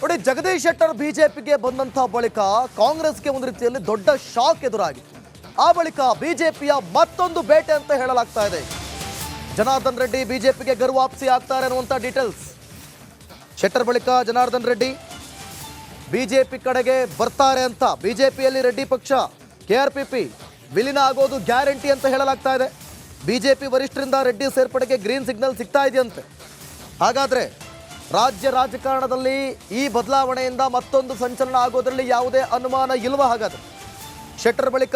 ನೋಡಿ, ಜಗದೀಶ್ ಶೆಟ್ಟರ್ ಬಿಜೆಪಿಗೆ ಬಂದಂತಹ ಬಳಿಕ ಕಾಂಗ್ರೆಸ್ಗೆ ಒಂದು ರೀತಿಯಲ್ಲಿ ದೊಡ್ಡ ಶಾಕ್ ಎದುರಾಗಿತ್ತು. ಆ ಬಳಿಕ ಬಿಜೆಪಿಯ ಮತ್ತೊಂದು ಬೇಟೆ ಅಂತ ಹೇಳಲಾಗ್ತಾ ಇದೆ. ಜನಾರ್ದನ್ ರೆಡ್ಡಿ ಬಿಜೆಪಿಗೆ ಗರ್ವಾಪ್ಸಿ ಆಗ್ತಾರೆ ಅನ್ನುವಂಥ ಡೀಟೇಲ್ಸ್. ಶೆಟ್ಟರ್ ಬಳಿಕ ಜನಾರ್ದನ್ ರೆಡ್ಡಿ ಬಿಜೆಪಿ ಕಡೆಗೆ ಬರ್ತಾರೆ ಅಂತ ಬಿಜೆಪಿಯಲ್ಲಿ ರೆಡ್ಡಿ ಪಕ್ಷ ಕೆಆರ್ಪಿಪಿ ವಿಲೀನ ಆಗೋದು ಗ್ಯಾರಂಟಿ ಅಂತ ಹೇಳಲಾಗ್ತಾ ಇದೆ. ಬಿಜೆಪಿ ವರಿಷ್ಠರಿಂದ ರೆಡ್ಡಿ ಸೇರ್ಪಡೆಗೆ ಗ್ರೀನ್ ಸಿಗ್ನಲ್ ಸಿಗ್ತಾ ಇದೆಯಂತೆ. ಹಾಗಾದ್ರೆ ರಾಜ್ಯ ರಾಜಕಾರಣದಲ್ಲಿ ಈ ಬದಲಾವಣೆಯಿಂದ ಮತ್ತೊಂದು ಸಂಚಲನ ಆಗೋದ್ರಲ್ಲಿ ಯಾವುದೇ ಅನುಮಾನ ಇಲ್ವಾ? ಹಾಗಾದ್ರೆ ಶೆಟ್ಟರ್ ಬಳಿಕ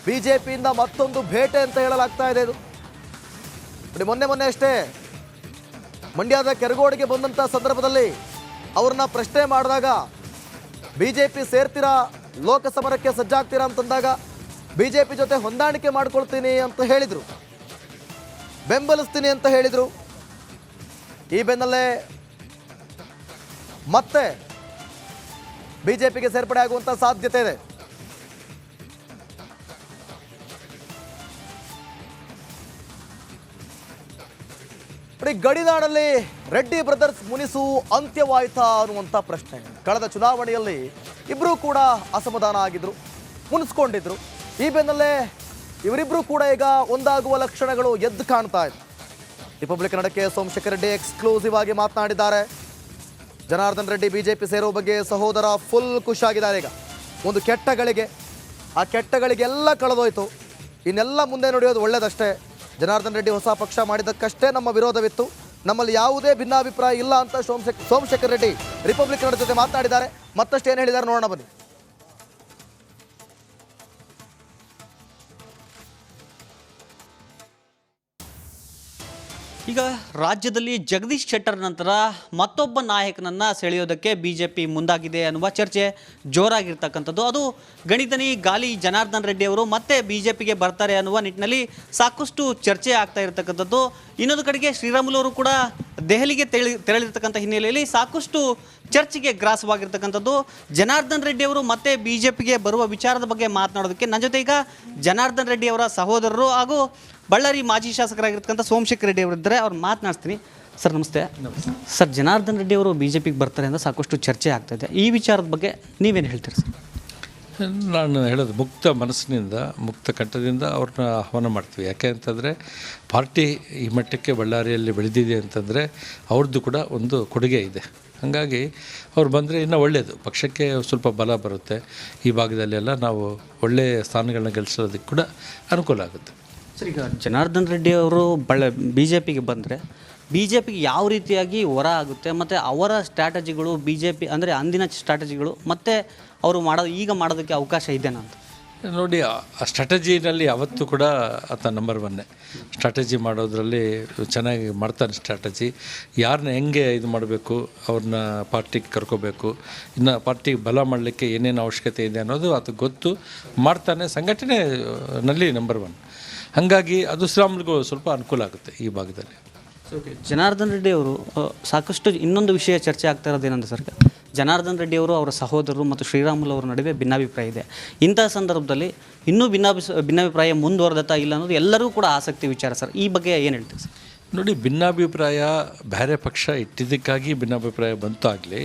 ಬಿಜೆಪಿಯಿಂದ ಮತ್ತೊಂದು ಭೇಟೆ ಅಂತ ಹೇಳಲಾಗ್ತಾ ಇದೆ. ಇದು ಮೊನ್ನೆ ಅಷ್ಟೇ ಮಂಡ್ಯದ ಕೆರಗೋಡಿಗೆ ಬಂದಂಥ ಸಂದರ್ಭದಲ್ಲಿ ಅವ್ರನ್ನ ಪ್ರಶ್ನೆ ಮಾಡಿದಾಗ ಬಿಜೆಪಿ ಸೇರ್ತೀರಾ, ಲೋಕಸಮರಕ್ಕೆ ಸಜ್ಜಾಗ್ತೀರಾ ಅಂತಂದಾಗ ಬಿಜೆಪಿ ಜೊತೆ ಹೊಂದಾಣಿಕೆ ಮಾಡ್ಕೊಳ್ತೀನಿ ಅಂತ ಹೇಳಿದರು, ಬೆಂಬಲಿಸ್ತೀನಿ ಅಂತ ಹೇಳಿದರು. ಈ ಬೆನ್ನಲ್ಲೇ ಮತ್ತೆ ಬಿಜೆಪಿಗೆ ಸೇರ್ಪಡೆ ಆಗುವಂಥ ಸಾಧ್ಯತೆ ಇದೆ. ಗಡಿನಾಡಲ್ಲಿ ರೆಡ್ಡಿ ಬ್ರದರ್ಸ್ ಮುನಿಸು ಅಂತ್ಯವಾಯಿತಾ ಅನ್ನುವಂಥ ಪ್ರಶ್ನೆ. ಕಳೆದ ಚುನಾವಣೆಯಲ್ಲಿ ಇಬ್ಬರೂ ಕೂಡ ಅಸಮಾಧಾನ ಆಗಿದ್ರು, ಮುನಿಸ್ಕೊಂಡಿದ್ರು. ಈ ಬೆನ್ನಲ್ಲೇ ಇವರಿಬ್ಬರು ಕೂಡ ಈಗ ಒಂದಾಗುವ ಲಕ್ಷಣಗಳು ಎದ್ದು ಕಾಣ್ತಾ ಇದೆ. ರಿಪಬ್ಲಿಕ್ ಕನ್ನಡಕ್ಕೆ ಸೋಮಶೇಖರ್ ರೆಡ್ಡಿ ಎಕ್ಸ್ಕ್ಲೂಸಿವ್ ಆಗಿ ಮಾತನಾಡಿದ್ದಾರೆ. ಜನಾರ್ದನ್ ರೆಡ್ಡಿ ಬಿಜೆಪಿ ಸೇರೋ ಬಗ್ಗೆ ಸಹೋದರ ಫುಲ್ ಖುಷಿಯಾಗಿದ್ದಾರೆ. ಈಗ ಒಂದು ಕೆಟ್ಟಗಳಿಗೆ, ಆ ಕೆಟ್ಟಗಳಿಗೆಲ್ಲ ಕಳೆದೋಯ್ತು, ಇನ್ನೆಲ್ಲ ಮುಂದೆ ನಡೆಯೋದು ಒಳ್ಳೇದಷ್ಟೇ. ಜನಾರ್ದನ್ ರೆಡ್ಡಿ ಹೊಸ ಪಕ್ಷ ಮಾಡಿದ್ದಕ್ಕಷ್ಟೇ ನಮ್ಮ ವಿರೋಧವಿತ್ತು, ನಮ್ಮಲ್ಲಿ ಯಾವುದೇ ಭಿನ್ನಾಭಿಪ್ರಾಯ ಇಲ್ಲ ಅಂತ ಸೋಮಶೇಖರ್ ರೆಡ್ಡಿ ರಿಪಬ್ಲಿಕ್ ಕನ್ನಡ ಜೊತೆ ಮಾತನಾಡಿದ್ದಾರೆ. ಮತ್ತಷ್ಟು ಏನು ಹೇಳಿದ್ದಾರೆ ನೋಡೋಣ ಬನ್ನಿ. ಈಗ ರಾಜ್ಯದಲ್ಲಿ ಜಗದೀಶ್ ಶೆಟ್ಟರ್ ನಂತರ ಮತ್ತೊಬ್ಬ ನಾಯಕನನ್ನು ಸೆಳೆಯೋದಕ್ಕೆ ಬಿಜೆಪಿ ಮುಂದಾಗಿದೆ ಅನ್ನುವ ಚರ್ಚೆ ಜೋರಾಗಿರ್ತಕ್ಕಂಥದ್ದು. ಅದು ಗಣಿತನಿ ಗಾಲಿ ಜನಾರ್ದನ್ ರೆಡ್ಡಿ ಅವರು ಮತ್ತೆ ಬಿಜೆಪಿಗೆ ಬರ್ತಾರೆ ಅನ್ನುವ ನಿಟ್ಟಿನಲ್ಲಿ ಸಾಕಷ್ಟು ಚರ್ಚೆ ಆಗ್ತಾ ಇರತಕ್ಕಂಥದ್ದು. ಇನ್ನೊಂದು ಕಡೆಗೆ ಶ್ರೀರಾಮುಲು ಅವರು ಕೂಡ ದೆಹಲಿಗೆ ತೆರಳಿರ್ತಕ್ಕಂಥ ಹಿನ್ನೆಲೆಯಲ್ಲಿ ಸಾಕಷ್ಟು ಚರ್ಚೆಗೆ ಗ್ರಾಸವಾಗಿರ್ತಕ್ಕಂಥದ್ದು. ಜನಾರ್ದನ್ ರೆಡ್ಡಿ ಅವರು ಮತ್ತೆ ಬಿಜೆಪಿಗೆ ಬರುವ ವಿಚಾರದ ಬಗ್ಗೆ ಮಾತನಾಡೋದಕ್ಕೆ ನನ್ನ ಜೊತೆ ಈಗ ಜನಾರ್ದನ್ ರೆಡ್ಡಿ ಅವರ ಸಹೋದರರು ಹಾಗೂ ಬಳ್ಳಾರಿ ಮಾಜಿ ಶಾಸಕರಾಗಿರ್ತಕ್ಕಂಥ ಸೋಮಶೇಖರ್ ರೆಡ್ಡಿ ಅವರಿದ್ದಾರೆ. ಅವ್ರು ಮಾತನಾಡ್ತೀನಿ. ಸರ್ ನಮಸ್ತೆ. ಸರ್, ಜನಾರ್ದನ್ ರೆಡ್ಡಿ ಅವರು ಬಿಜೆಪಿಗೆ ಬರ್ತಾರೆ ಅಂತ ಸಾಕಷ್ಟು ಚರ್ಚೆ ಆಗ್ತಾಯಿದೆ. ಈ ವಿಚಾರದ ಬಗ್ಗೆ ನೀವೇನು ಹೇಳ್ತೀರಿ ಸರ್? ನಾನು ಹೇಳೋದು ಮುಕ್ತ ಮನಸ್ಸಿನಿಂದ, ಮುಕ್ತ ಕಂಠದಿಂದ ಅವ್ರನ್ನ ಆಹ್ವಾನ ಮಾಡ್ತೀವಿ. ಯಾಕೆ ಅಂತಂದರೆ ಪಾರ್ಟಿ ಈ ಮಟ್ಟಕ್ಕೆ ಬಳ್ಳಾರಿಯಲ್ಲಿ ಬೆಳೆದಿದೆ ಅಂತಂದರೆ ಅವ್ರದ್ದು ಕೂಡ ಒಂದು ಕೊಡುಗೆ ಇದೆ. ಹಾಗಾಗಿ ಅವ್ರು ಬಂದರೆ ಇನ್ನೂ ಒಳ್ಳೆಯದು, ಪಕ್ಷಕ್ಕೆ ಸ್ವಲ್ಪ ಬಲ ಬರುತ್ತೆ. ಈ ಭಾಗದಲ್ಲೆಲ್ಲ ನಾವು ಒಳ್ಳೆಯ ಸ್ಥಾನಗಳನ್ನ ಗೆಲ್ಲಿಸೋದಕ್ಕೆ ಕೂಡ ಅನುಕೂಲ ಆಗುತ್ತೆ. ಸರ್, ಈಗ ಜನಾರ್ದನ್ ರೆಡ್ಡಿ ಅವರು ಬಿ ಜೆ ಪಿಗೆ ಬಂದರೆ ಬಿ ಜೆ ಪಿಗೆ ಯಾವ ರೀತಿಯಾಗಿ ಹೊರ ಆಗುತ್ತೆ, ಮತ್ತು ಅವರ ಸ್ಟ್ರಾಟಜಿಗಳು ಬಿ ಜೆ ಪಿ ಅಂದರೆ ಅಂದಿನ ಸ್ಟ್ರಾಟಜಿಗಳು ಮತ್ತು ಅವರು ಈಗ ಮಾಡೋದಕ್ಕೆ ಅವಕಾಶ ಇದೆನಾ ಅಂತ ನೋಡಿ. ಆ ಸ್ಟ್ರಾಟಜಿನಲ್ಲಿ ಯಾವತ್ತೂ ಕೂಡ ಆತ ನಂಬರ್ ಒನ್ನೇ. ಸ್ಟ್ರಾಟಜಿ ಮಾಡೋದ್ರಲ್ಲಿ ಚೆನ್ನಾಗಿ ಮಾಡ್ತಾನೆ. ಸ್ಟ್ರಾಟಜಿ ಯಾರನ್ನ ಹೆಂಗೆ ಇದು ಮಾಡಬೇಕು, ಅವ್ರನ್ನ ಪಾರ್ಟಿಗೆ ಕರ್ಕೋಬೇಕು, ಇನ್ನು ಪಾರ್ಟಿಗೆ ಬಲ ಮಾಡಲಿಕ್ಕೆ ಏನೇನು ಅವಶ್ಯಕತೆ ಇದೆ ಅನ್ನೋದು ಆತ ಗೊತ್ತು, ಮಾಡ್ತಾನೆ. ಸಂಘಟನೆಯಲ್ಲಿ ನಂಬರ್ ಒನ್. ಹಾಗಾಗಿ ಅದು ಶ್ರೀರಾಮುಲುಗೂ ಸ್ವಲ್ಪ ಅನುಕೂಲ ಆಗುತ್ತೆ ಈ ಭಾಗದಲ್ಲಿ. ಜನಾರ್ದನ್ ರೆಡ್ಡಿ ಅವರು ಸಾಕಷ್ಟು ಇನ್ನೊಂದು ವಿಷಯ ಚರ್ಚೆ ಆಗ್ತಾ ಇರೋದೇನಂದ್ರೆ ಸರ್, ಜನಾರ್ದನ್ ರೆಡ್ಡಿ ಅವರು ಅವರ ಸಹೋದರರು ಮತ್ತು ಶ್ರೀರಾಮುಲು ಅವರ ನಡುವೆ ಭಿನ್ನಾಭಿಪ್ರಾಯ ಇದೆ. ಇಂಥ ಸಂದರ್ಭದಲ್ಲಿ ಇನ್ನೂ ಭಿನ್ನಾಭಿಪ್ರಾಯ ಮುಂದುವರೆದತ್ತಾ ಇಲ್ಲ ಅನ್ನೋದು ಎಲ್ಲರಿಗೂ ಕೂಡ ಆಸಕ್ತಿ ವಿಚಾರ ಸರ್. ಈ ಬಗ್ಗೆ ಏನು ಹೇಳ್ತೀವಿ ಸರ್? ನೋಡಿ, ಭಿನ್ನಾಭಿಪ್ರಾಯ ಬೇರೆ ಪಕ್ಷ ಇಟ್ಟಿದ್ದಕ್ಕಾಗಿ ಭಿನ್ನಾಭಿಪ್ರಾಯ ಬಂತು ಆಗಲಿ,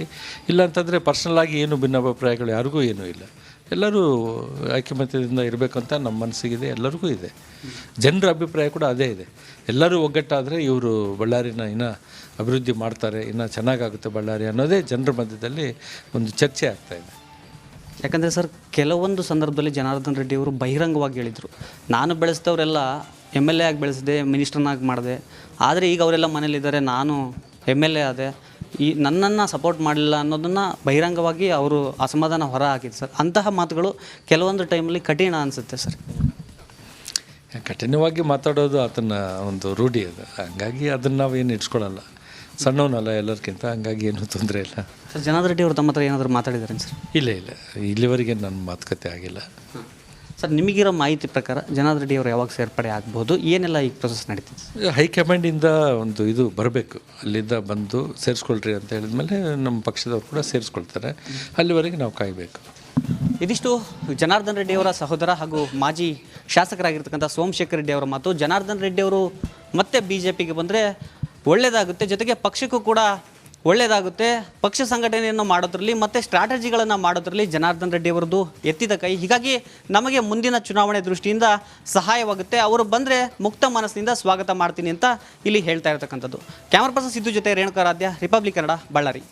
ಇಲ್ಲಾಂತಂದರೆ ಪರ್ಸ್ನಲಾಗಿ ಏನು ಭಿನ್ನಾಭಿಪ್ರಾಯಗಳು ಯಾರಿಗೂ ಏನೂ ಇಲ್ಲ. ಎಲ್ಲರೂ ಐಕ್ಯಮತ್ಯದಿಂದ ಇರಬೇಕಂತ ನಮ್ಮ ಮನಸ್ಸಿಗಿದೆ, ಎಲ್ಲರಿಗೂ ಇದೆ. ಜನರ ಅಭಿಪ್ರಾಯ ಕೂಡ ಅದೇ ಇದೆ. ಎಲ್ಲರೂ ಒಗ್ಗಟ್ಟಾದರೆ ಇವರು ಬಳ್ಳಾರಿನ ಇನ್ನೂ ಅಭಿವೃದ್ಧಿ ಮಾಡ್ತಾರೆ, ಇನ್ನೂ ಚೆನ್ನಾಗಾಗುತ್ತೆ ಬಳ್ಳಾರಿ ಅನ್ನೋದೇ ಜನರ ಮಧ್ಯದಲ್ಲಿ ಒಂದು ಚರ್ಚೆ ಆಗ್ತಾಯಿದೆ. ಯಾಕಂದರೆ ಸರ್, ಕೆಲವೊಂದು ಸಂದರ್ಭದಲ್ಲಿ ಜನಾರ್ದನ್ ರೆಡ್ಡಿ ಅವರು ಬಹಿರಂಗವಾಗಿ ಹೇಳಿದರು, ನಾನು ಬೆಳೆಸಿದವರೆಲ್ಲ MLA ಆಗಿ ಬೆಳೆಸಿದೆ, ಮಿನಿಸ್ಟರ್ನಾಗಿ ಮಾಡಿದೆ, ಆದರೆ ಈಗ ಅವರೆಲ್ಲ ಮನೇಲಿದ್ದಾರೆ, ನಾನು MLA ಆದೆ, ನನ್ನನ್ನು ಸಪೋರ್ಟ್ ಮಾಡಲಿಲ್ಲ ಅನ್ನೋದನ್ನು ಬಹಿರಂಗವಾಗಿ ಅವರು ಅಸಮಾಧಾನ ಹೊರ ಹಾಕಿದ್ರು ಸರ್. ಅಂತಹ ಮಾತುಗಳು ಕೆಲವೊಂದು ಟೈಮಲ್ಲಿ ಕಠಿಣ ಅನಿಸುತ್ತೆ ಸರ್. ಕಠಿಣವಾಗಿ ಮಾತಾಡೋದು ಆತನ ಒಂದು ರೂಢಿ ಅದು. ಹಂಗಾಗಿ ಅದನ್ನು ನಾವೇನು ಇಟ್ಕೊಳ್ಳಲ್ಲ, ಸಣ್ಣವನಲ್ಲ ಎಲ್ಲರಿಗಿಂತ, ಹಂಗಾಗಿ ಏನೂ ತೊಂದರೆ ಇಲ್ಲ. ಸರ್, ಜನಾರ್ದನ್ ರೆಡ್ಡಿ ಅವ್ರ ತಮ್ಮ ಹತ್ರ ಏನಾದರೂ ಮಾತಾಡಿದ್ದಾರೆ ಸರ್? ಇಲ್ಲ, ಇಲ್ಲಿವರೆಗೆ ನನ್ನ ಮಾತುಕತೆ ಆಗಿಲ್ಲ. ಸರ್, ನಿಮಗಿರೋ ಮಾಹಿತಿ ಪ್ರಕಾರ ಜನಾರ್ದನ್ ರೆಡ್ಡಿ ಅವರು ಯಾವಾಗ ಸೇರ್ಪಡೆ ಆಗ್ಬೋದು, ಏನೆಲ್ಲ ಈ ಪ್ರೊಸೆಸ್ ನಡೀತಿದೆ? ಹೈಕಮಾಂಡಿಂದ ಒಂದು ಇದು ಬರಬೇಕು, ಅಲ್ಲಿಂದ ಬಂದು ಸೇರಿಸ್ಕೊಳ್ರಿ ಅಂತ ಹೇಳಿದ್ಮೇಲೆ ನಮ್ಮ ಪಕ್ಷದವ್ರು ಕೂಡ ಸೇರಿಸ್ಕೊಳ್ತಾರೆ. ಅಲ್ಲಿವರೆಗೆ ನಾವು ಕಾಯಬೇಕು. ಇದಿಷ್ಟು ಜನಾರ್ದನ್ ರೆಡ್ಡಿ ಅವರ ಸಹೋದರ ಹಾಗೂ ಮಾಜಿ ಶಾಸಕರಾಗಿರ್ತಕ್ಕಂಥ ಸೋಮಶೇಖರ್ ರೆಡ್ಡಿ ಅವರ ಮಾತು. ಜನಾರ್ದನ್ ರೆಡ್ಡಿ ಅವರು ಮತ್ತೆ BJPಗೆ ಬಂದರೆ ಒಳ್ಳೆಯದಾಗುತ್ತೆ, ಜೊತೆಗೆ ಪಕ್ಷಕ್ಕೂ ಕೂಡ ಒಳ್ಳೆಯದಾಗುತ್ತೆ. ಪಕ್ಷ ಸಂಘಟನೆಯನ್ನು ಮಾಡೋದ್ರಲ್ಲಿ ಮತ್ತು ಸ್ಟ್ರಾಟಜಿಗಳನ್ನು ಮಾಡೋದ್ರಲ್ಲಿ ಜನಾರ್ದನ್ ರೆಡ್ಡಿ ಅವರದ್ದು ಎತ್ತಿದ ಕೈ. ಹೀಗಾಗಿ ನಮಗೆ ಮುಂದಿನ ಚುನಾವಣೆ ದೃಷ್ಟಿಯಿಂದ ಸಹಾಯವಾಗುತ್ತೆ. ಅವರು ಬಂದರೆ ಮುಕ್ತ ಮನಸ್ಸಿನಿಂದ ಸ್ವಾಗತ ಮಾಡ್ತೀನಿ ಅಂತ ಇಲ್ಲಿ ಹೇಳ್ತಾ ಇರ್ತಕ್ಕಂಥದ್ದು. ಕ್ಯಾಮರಾ ಪರ್ಸನ್ ಸಿದ್ದು ಜೊತೆ ರೇಣುಕಾರಾಧ್ಯ, ರಿಪಬ್ಲಿಕ್ ಕನ್ನಡ, ಬಳ್ಳಾರಿ.